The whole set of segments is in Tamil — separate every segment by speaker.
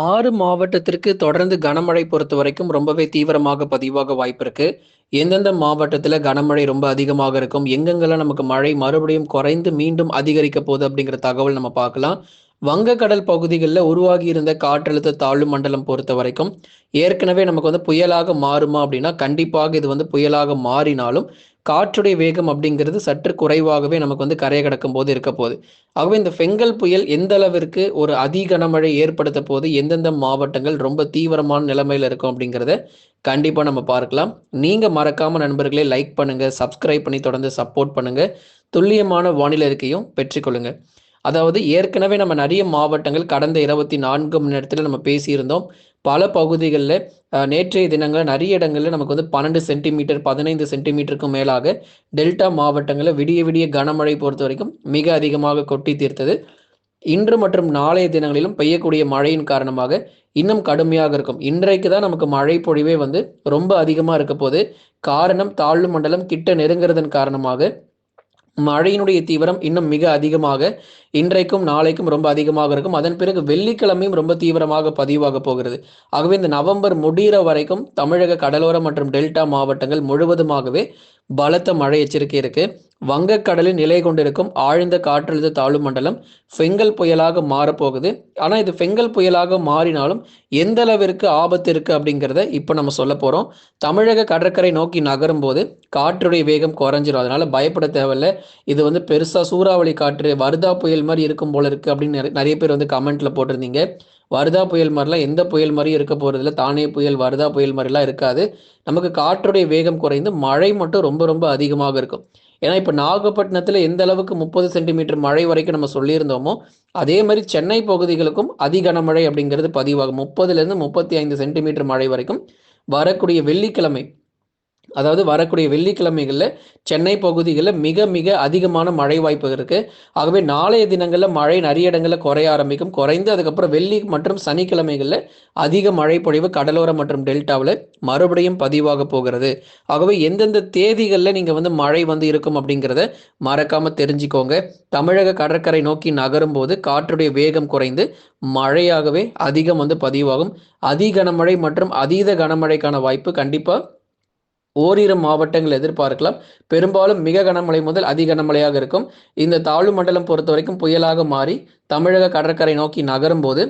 Speaker 1: 6 மாவட்டத்திற்கு தொடர்ந்து கனமழை பொறுத்தவரைக்கும் ரொம்பவே தீவிரமாக பதிவாக வாய்ப்பு இருக்கு. எந்தெந்த மாவட்டத்தில கனமழை ரொம்ப அதிகமாக இருக்கும், எங்கெங்கெல்லாம் நமக்கு மழை மறுபடியும் குறைந்து மீண்டும் அதிகரிக்க போகுது அப்படிங்கிற தகவல் நம்ம பார்க்கலாம். வங்கக்கடல் பகுதிகள்ல உருவாகி இருந்த காற்றழுத்த தாழ்வு மண்டலம் பொறுத்தவரைக்கும், ஏற்கனவே நமக்கு புயலாக மாறுமா அப்படின்னா, கண்டிப்பாக இது புயலாக மாறினாலும், காற்றுடைய வேகம் அப்படிங்கிறது சற்று குறைவாகவே நமக்கு கரைய கடக்கும்போது இருக்க போகுது. ஆகவே இந்த ஃபெங்கல் புயல் எந்த அளவிற்கு ஒரு அதி கனமழை ஏற்படுத்த போது எந்தெந்த மாவட்டங்கள் ரொம்ப தீவிரமான நிலைமையில இருக்கும் அப்படிங்கிறத கண்டிப்பா நம்ம பார்க்கலாம். நீங்க மறக்காம நண்பர்களே லைக் பண்ணுங்க, சப்ஸ்கிரைப் பண்ணி தொடர்ந்து சப்போர்ட் பண்ணுங்க. துல்லியமான வானிலை அறிக்கையும் பெற்றுக்கொள்ளுங்க. அதாவது ஏற்கனவே நம்ம நிறைய மாவட்டங்கள் கடந்த 24 மணி நேரத்துல நம்ம பேசியிருந்தோம். பல பகுதிகள்ல நேற்றைய தினங்கள்ல நிறைய இடங்கள்ல நமக்கு 12 சென்டிமீட்டர், 15 சென்டிமீட்டருக்கும் மேலாக டெல்டா மாவட்டங்கள்ல விடிய விடிய கனமழை பொறுத்தவரைக்கும் மிக அதிகமாக கொட்டி தீர்த்தது. இன்று மற்றும் நாளைய தினங்களிலும் பெய்யக்கூடிய மழையின் காரணமாக இன்னும் கடுமையாக இருக்கும். இன்றைக்கு தான் நமக்கு மழை பொழிவே ரொம்ப அதிகமா இருக்க போது. காரணம் தாழ்வு மண்டலம் கிட்ட நெருங்குறதன் காரணமாக மழையினுடைய தீவிரம் இன்னும் மிக அதிகமாக இன்றைக்கும் நாளைக்கும் ரொம்ப அதிகமாக இருக்கும். அதன் பிறகு வெள்ளிக்கிழமையும் ரொம்ப தீவிரமாக பதிவாக போகிறது. ஆகவே இந்த நவம்பர் முடிகிற வரைக்கும் தமிழக கடலோரம் மற்றும் டெல்டா மாவட்டங்கள் முழுவதுமாகவே பலத்த மழை எச்சரிக்கை இருக்கு. வங்கக்கடலில் நிலை கொண்டிருக்கும் ஆழ்ந்த காற்றழுத்த தாழ்வு மண்டலம் ஃபெங்கல் புயலாக மாறப்போகுது. ஆனால் இது ஃபெங்கல் புயலாக மாறினாலும் எந்த அளவிற்கு ஆபத்து இருக்கு அப்படிங்கிறத இப்போ நம்ம சொல்ல போறோம். தமிழக கடற்கரை நோக்கி நகரும் போது காற்றுடைய வேகம் குறைஞ்சிரும். அதனால பயப்பட தேவையில்ல. இது பெருசா சூறாவளி காற்று வர்தா புயல் மாதிரி இருக்கும் போல இருக்கு அப்படின்னு நிறைய பேர் கமெண்ட்ல போட்டிருந்தீங்க. வர்தா புயல் மாதிரிலாம் எந்த புயல் மாதிரியும் இருக்க போறதில்ல. தானே புயல், வர்தா புயல் மாதிரிலாம் இருக்காது. நமக்கு காற்றுடைய வேகம் குறைந்து மழை மட்டும் ரொம்ப ரொம்ப அதிகமாக இருக்கும். ஏன்னா இப்போ நாகப்பட்டினத்தில் எந்த அளவுக்கு 30 சென்டிமீட்டர் மழை வரைக்கும் நம்ம சொல்லியிருந்தோமோ அதே மாதிரி சென்னை பகுதிகளுக்கும் அதி கனமழை அப்படிங்கிறது பதிவாகும். 30லேருந்து 35 சென்டிமீட்டர் மழை வரைக்கும் வரக்கூடிய வெள்ளிக்கிழமை, அதாவது வரக்கூடிய வெள்ளிக்கிழமைகளில் சென்னை பகுதிகளில் மிக மிக அதிகமான மழை வாய்ப்பு இருக்கு. ஆகவே நாளைய தினங்களில் மழை நிறைய இடங்களில் குறைய ஆரம்பிக்கும். குறைந்து அதுக்கப்புறம் வெள்ளி மற்றும் சனிக்கிழமைகளில் அதிக மழை பொழிவு கடலோரம் மற்றும் டெல்டாவில் மறுபடியும் பதிவாக போகிறது. ஆகவே எந்தெந்த தேதிகளில் நீங்கள் மழை இருக்கும் அப்படிங்கிறத மறக்காம தெரிஞ்சுக்கோங்க. தமிழக கடற்கரை நோக்கி நகரும் போது காற்றுடைய வேகம் குறைந்து மழையாகவே அதிகம் பதிவாகும். அதி கனமழை மற்றும் அதீத கனமழைக்கான வாய்ப்பு கண்டிப்பாக ஓரிரு மாவட்டங்கள் எதிர்பார்க்கலாம். பெரும்பாலும் மிக கனமழை முதல் அதி கனமழையாக இருக்கும். இந்த தாழ்வு மண்டலம் பொறுத்த வரைக்கும் புயலாக மாறி தமிழக கடற்கரை நோக்கி நகரும் போது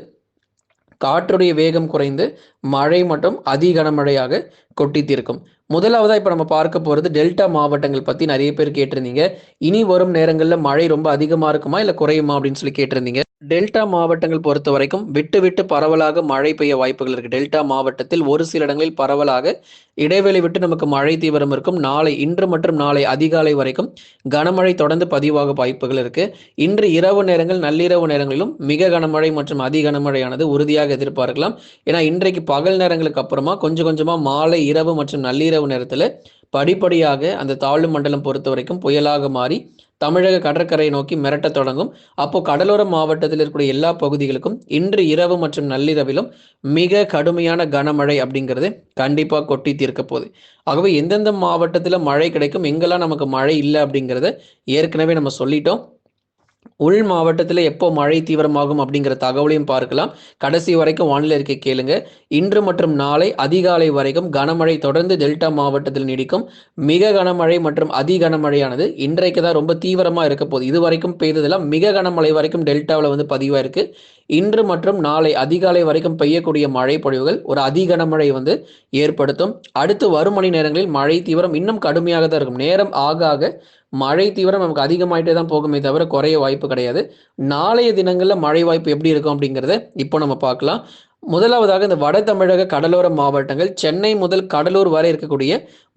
Speaker 1: காற்றுடைய வேகம் குறைந்து மழை மற்றும் அதி கனமழையாக கொட்டி தீர்க்கும். முதலாவதா இப்ப நம்ம பார்க்க போறது டெல்டா மாவட்டங்கள் பத்தி நிறைய பேர் கேட்டிருந்தீங்க. இனி வரும் நேரங்களில் மழை ரொம்ப அதிகமா இருக்குமா இல்ல குறையுமா அப்படின்னு சொல்லி கேட்டிருந்தீங்க. டெல்டா மாவட்டங்கள் பொறுத்த வரைக்கும் விட்டு விட்டு பரவலாக மழை பெய்ய வாய்ப்புகள் இருக்கு. டெல்டா மாவட்டத்தில் ஒரு சில இடங்களில் பரவலாக இடைவெளி விட்டு நமக்கு மழை தீவிரம் இருக்கும். நாளை, இன்று மற்றும் நாளை அதிகாலை வரைக்கும் கனமழை தொடர்ந்து பதிவாக வாய்ப்புகள் இருக்கு. இன்று இரவு நேரங்கள், நள்ளிரவு நேரங்களிலும் மிக கனமழை மற்றும் அதி கனமழையானது உறுதியாக எதிர்பார்க்கலாம். ஏன்னா இன்றைக்கு பகல் நேரங்களுக்கு அப்புறமா கொஞ்சம் கொஞ்சமா மாலை, இரவு மற்றும் நள்ளிரவு நேரத்துல படிப்படியாக அந்த தாழ்வு மண்டலம் பொறுத்த வரைக்கும் புயலாக மாறி தமிழக கடற்கரை நோக்கி மிரட்ட தொடங்கும். அப்போ கடலோர மாவட்டத்தில் இருக்கக்கூடிய எல்லா பகுதிகளுக்கும் இன்று இரவு மற்றும் நள்ளிரவிலும் மிக கடுமையான கனமழை அப்படிங்கிறது கண்டிப்பா கொட்டி தீர்க்க போகுது. ஆகவே எந்தெந்த மாவட்டத்தில் மழை கிடைக்கும், எங்கெல்லாம் நமக்கு மழை இல்லை அப்படிங்கிறத ஏற்கனவே நம்ம சொல்லிட்டோம். உள் மாவட்டத்தில் எப்போ மழை தீவிரமாகும் அப்படிங்கிற தகவலையும் பார்க்கலாம். கடைசி வரைக்கும் வானிலை அறிக்கை கேளுங்க. இன்று மற்றும் நாளை அதிகாலை வரைக்கும் கனமழை தொடர்ந்து டெல்டா மாவட்டத்தில் நீடிக்கும். மிக கனமழை மற்றும் அதி கனமழையானது இன்றைக்கு தான் ரொம்ப தீவிரமா இருக்க போகுது. இது வரைக்கும் பெய்ததெல்லாம் மிக கனமழை வரைக்கும் டெல்டாவில் பதிவா இருக்கு. இன்று மற்றும் நாளை அதிகாலை வரைக்கும் பெய்யக்கூடிய மழை பொழிவுகள் ஒரு அதி கனமழை ஏற்படுத்தும். அடுத்து வரும் மணி நேரங்களில் மழை தீவிரம் இன்னும் கடுமையாக தான் இருக்கும். நேரம் ஆக ஆக மழை தீவிரம் நமக்கு அதிகமாயிட்டே தான் போகுமே தவிர குறைய வாய்ப்பு கிடையாது. நாளைய தினங்களில் மழை வாய்ப்பு எப்படி இருக்கும் அப்படிங்கிறத இப்போ நம்ம பார்க்கலாம். முதலாவதாக இந்த வட தமிழக கடலோர மாவட்டங்கள், சென்னை முதல் கடலூர் வரை இருக்கக்கூடிய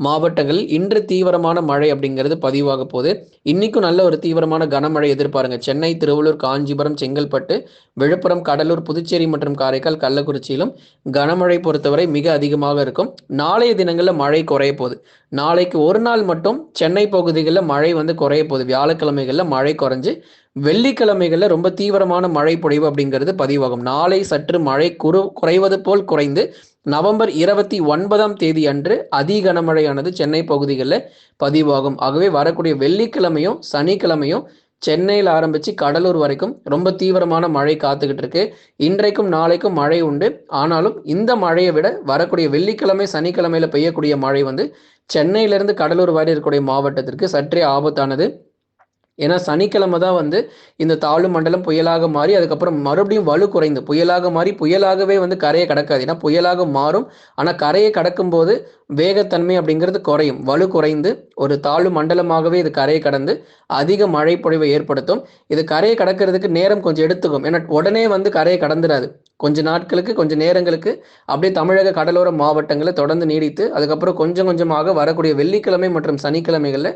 Speaker 1: மாவட்டங்களில் இன்று தீவிரமான மழை அப்படிங்கிறது பதிவாக போகுது. இன்னைக்கும் நல்ல ஒரு தீவிரமான கனமழை எதிர்பாருங்க. சென்னை, திருவள்ளூர், காஞ்சிபுரம், செங்கல்பட்டு, விழுப்புரம், கடலூர், புதுச்சேரி மற்றும் காரைக்கால், கள்ளக்குறிச்சியிலும் கனமழை பொறுத்தவரை மிக அதிகமாக இருக்கும். நாளைய தினங்களில் மழை குறைய போகுது. நாளைக்கு ஒரு நாள் மட்டும் சென்னை பகுதிகளில் மழை குறைய போகுது. வியாழக்கிழமைகளில் மழை குறைஞ்சு வெள்ளிக்கிழமைகளில் ரொம்ப தீவிரமான மழை பொழிவு அப்படிங்கிறது பதிவாகும். நாளை சற்று மழை குறைவது போல் குறைந்து நவம்பர் 29ஆம் தேதி அன்று அதி கனமழையானது சென்னை பகுதிகளில் பதிவாகும். ஆகவே வரக்கூடிய வெள்ளிக்கிழமையும் சனிக்கிழமையும் சென்னையில் ஆரம்பித்து கடலூர் வரைக்கும் ரொம்ப தீவிரமான மழை காத்துக்கிட்டு இருக்கு. இன்றைக்கும் நாளைக்கும் மழை உண்டு. ஆனாலும் இந்த மழையை விட வரக்கூடிய வெள்ளிக்கிழமை சனிக்கிழமையில் பெய்யக்கூடிய மழை வந்து சென்னையிலிருந்து கடலூர் வரை இருக்கக்கூடிய மாவட்டத்திற்கு சற்றே ஆபத்தானது. ஏன்னா சனிக்கிழமை தான் வந்து இந்த தாழ்வு மண்டலம் புயலாக மாறி அதுக்கப்புறம் மறுபடியும் வலு குறைந்து புயலாக மாறி புயலாகவே வந்து கரையை கடக்காது. ஏன்னா புயலாக மாறும், ஆனால் கரையை கடக்கும் போது வேகத்தன்மை அப்படிங்கிறது குறையும். வலு குறைந்து ஒரு தாழ்வு மண்டலமாகவே இது கரையை கடந்து அதிக மழை பொழிவை ஏற்படுத்தும். இது கரையை கடக்கிறதுக்கு நேரம் கொஞ்சம் எடுத்துக்கும். ஏன்னா உடனே வந்து கரையை கடந்துடாது. கொஞ்ச நாட்களுக்கு கொஞ்சம் நேரங்களுக்கு அப்படியே தமிழக கடலோர மாவட்டங்களை தொடர்ந்து நீடித்து அதுக்கப்புறம் கொஞ்சம் கொஞ்சமாக வரக்கூடிய வெள்ளிக்கிழமை மற்றும் சனிக்கிழமைகளில்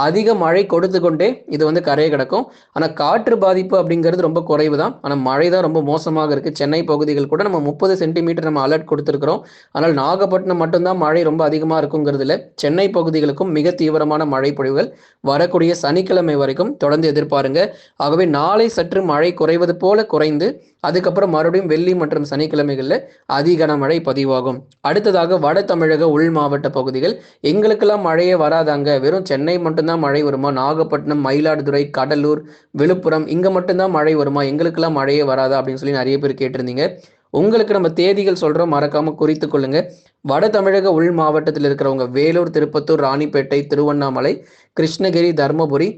Speaker 1: அதிக மழை கொடுத்து கொண்டே இது வந்து கரையை கிடக்கும். ஆனால் காற்று பாதிப்பு அப்படிங்கிறது ரொம்ப குறைவு தான். ஆனால் மழை தான் ரொம்ப மோசமாக இருக்குது. சென்னை பகுதிகள் கூட நம்ம 30 சென்டிமீட்டர் நம்ம அலர்ட் கொடுத்துருக்கிறோம். ஆனால் நாகப்பட்டினம் மட்டும்தான் மழை ரொம்ப அதிகமாக இருக்குங்கிறதுல சென்னை பகுதிகளுக்கும் மிக தீவிரமான மழை பொழிவுகள் வரக்கூடிய சனிக்கிழமை வரைக்கும் தொடர்ந்து எதிர்பாருங்க. ஆகவே நாளை சற்று மழை குறைவது போல குறைந்து அதுக்கப்புறம் மறுபடியும் வெள்ளி மற்றும் சனிக்கிழமைகளில் அதிக கனமழை பதிவாகும். அடுத்ததாக வட தமிழக உள் மாவட்ட பகுதிகள், எங்களுக்கெல்லாம் மழையே வராதாங்க, வெறும் சென்னை மட்டும்தான் மழை வருமா, நாகப்பட்டினம், மயிலாடுதுறை, கடலூர், விழுப்புரம் இங்கே மட்டும்தான் மழை வருமா, எங்களுக்கெல்லாம் மழையே வராதா அப்படின்னு சொல்லி நிறைய பேர் கேட்டிருந்தீங்க. உங்களுக்கு நம்ம தேதிகள் சொல்கிறோம், மறக்காமல் குறித்து கொள்ளுங்க. வட தமிழக உள் மாவட்டத்தில் இருக்கிறவங்க வேலூர், திருப்பத்தூர், ராணிப்பேட்டை, திருவண்ணாமலை, கிருஷ்ணகிரி, தருமபுரி,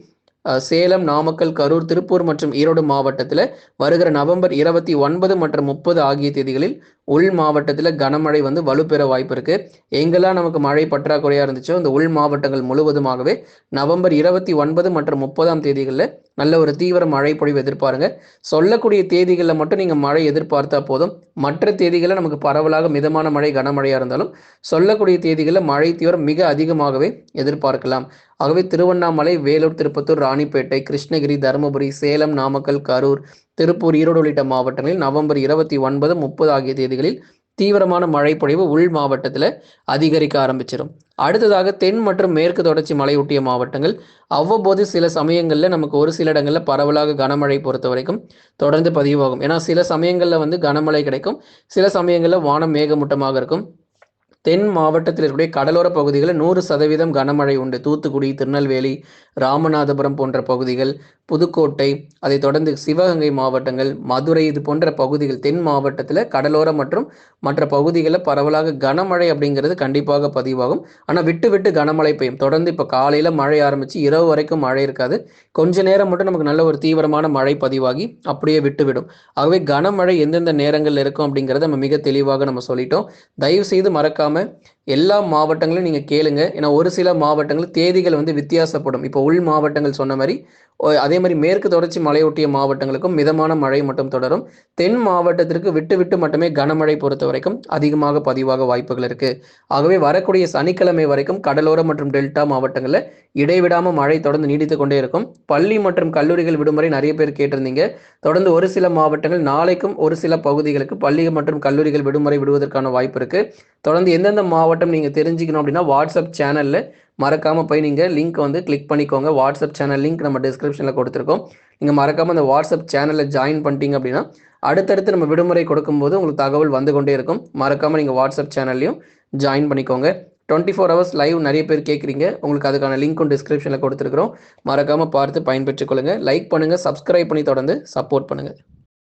Speaker 1: சேலம், நாமக்கல், கரூர், திருப்பூர் மற்றும் ஈரோடு மாவட்டத்தில் வருகிற நவம்பர் 29 மற்றும் 30 ஆகிய தேதிகளில் உள் மாவட்டத்தில் கனமழை வந்து வலுப்பெற வாய்ப்பு இருக்கு. எங்கெல்லாம் நமக்கு மழை பற்றாக்குறையாக இருந்துச்சோ இந்த உள் மாவட்டங்கள் முழுவதுமாகவே நவம்பர் 29 மற்றும் 30ஆம் தேதிகளில் நல்ல ஒரு தீவிர மழை பொழிவு எதிர்பாருங்க. சொல்லக்கூடிய தேதிகளில் மட்டும் நீங்கள் மழை எதிர்பார்த்தா போதும். மற்ற தேதிகளில் நமக்கு பரவலாக மிதமான மழை கனமழையாக இருந்தாலும் சொல்லக்கூடிய தேதிகளில் மழை தீவிரம் மிக அதிகமாகவே எதிர்பார்க்கலாம். ஆகவே திருவண்ணாமலை, வேலூர், திருப்பத்தூர், ராணிப்பேட்டை, கிருஷ்ணகிரி, தருமபுரி, சேலம், நாமக்கல், கரூர், திருப்பூர், ஈரோடு உள்ளிட்ட மாவட்டங்களில் நவம்பர் 29, 30 ஆகிய தேதிகளில் தீவிரமான மழை பொழிவு உள் மாவட்டத்தில் அதிகரிக்க ஆரம்பிச்சிடும். அடுத்ததாக தென் மற்றும் மேற்கு தொடர்ச்சி மலையொட்டிய மாவட்டங்கள் அவ்வப்போது சில சமயங்களில் நமக்கு ஒரு சில இடங்களில் பரவலாக கனமழை பொறுத்த வரைக்கும் தொடர்ந்து பதிவாகும். ஏன்னா சில சமயங்களில் வந்து கனமழை கிடைக்கும், சில சமயங்களில் வானம் மேகமூட்டமாக இருக்கும். தென் மாவட்டத்தில் இருக்கக்கூடிய கடலோர பகுதிகளில் 100% கனமழை உண்டு. தூத்துக்குடி, திருநெல்வேலி, ராமநாதபுரம் போன்ற பகுதிகள், புதுக்கோட்டை, அதை தொடர்ந்து சிவகங்கை மாவட்டங்கள், மதுரை இது போன்ற பகுதிகள் தென் மாவட்டத்தில் கடலோர மற்றும் மற்ற பகுதிகளில் பரவலாக கனமழை அப்படிங்கிறது கண்டிப்பாக பதிவாகும். ஆனால் விட்டு விட்டு கனமழை பெய்யும். தொடர்ந்து இப்போ காலையில் மழை ஆரம்பித்து இரவு வரைக்கும் மழை இருக்காது. கொஞ்ச நேரம் மட்டும் நமக்கு நல்ல ஒரு தீவிரமான மழை பதிவாகி அப்படியே விட்டுவிடும். ஆகவே கனமழை எந்தெந்த நேரங்களில் இருக்கும் அப்படிங்கிறத நம்ம மிக தெளிவாக நம்ம சொல்லிட்டோம். தயவு செய்து மறக்காம எல்லா மாவட்டங்களும் நீங்க கேளுங்க. ஏன்னா ஒரு சில மாவட்டங்கள் தேதிகள் வந்து வித்தியாசப்படும். இப்போ உள் மாவட்டங்கள் சொன்ன மாதிரி அதே மாதிரி மேற்கு தொடர்ச்சி மலையொட்டிய மாவட்டங்களுக்கும் மிதமான மழை மட்டும் தொடரும். தென் மாவட்டத்திற்கு விட்டு விட்டு மட்டுமே கனமழை பொறுத்த வரைக்கும் அதிகமாக பதிவாக வாய்ப்புகள் இருக்கு. ஆகவே வரக்கூடிய சனிக்கிழமை வரைக்கும் கடலோர மற்றும் டெல்டா மாவட்டங்களில் இடைவிடாம மழை தொடர்ந்து நீடித்து கொண்டே இருக்கும். பள்ளி மற்றும் கல்லூரிகள் விடுமுறை நிறைய பேர் கேட்டிருந்தீங்க. தொடர்ந்து ஒரு சில மாவட்டங்கள் நாளைக்கும் ஒரு சில பகுதிகளுக்கு பள்ளி மற்றும் கல்லூரிகள் விடுமுறை விடுவதற்கான வாய்ப்பு இருக்கு. தொடர்ந்து எந்தெந்த மாவட்டம் நீங்க தெரிஞ்சுக்கணும் அப்படின்னா வாட்ஸ்அப் சேனல்ல மறக்காம போய் நீங்க லிங்க் வந்து கிளிக் பண்ணிக்கோங்க. வாட்ஸ்அப் சேனல் லிங்க் நம்ம டிஸ்கிரிப்ஷன்ல கொடுத்துருக்கோம். நீங்க மறக்காம அந்த வாட்ஸ்அப் சேனல்ல ஜாயின் பண்ணிட்டீங்க அப்படின்னா அடுத்தடுத்து நம்ம விடுமுறை கொடுக்கும்போது உங்களுக்கு தகவல் வந்து கொண்டே இருக்கும். மறக்காம நீங்க வாட்ஸ்அப் சேனல்லையும் ஜாயின் பண்ணிக்கோங்க. 24 ஹவர்ஸ் லைவ் நிறைய பேர் கேட்குறீங்க. உங்களுக்கு அதுக்கான லிங்க்கும் டிஸ்கிரிப்ஷனில் கொடுத்துருக்குறோம். மறக்காம பார்த்து பயன்பெற்றுக் கொள்ளுங்க. லைக் பண்ணுங்க, சப்ஸ்கிரைப் பண்ணி தொடர்ந்து சப்போர்ட் பண்ணுங்க.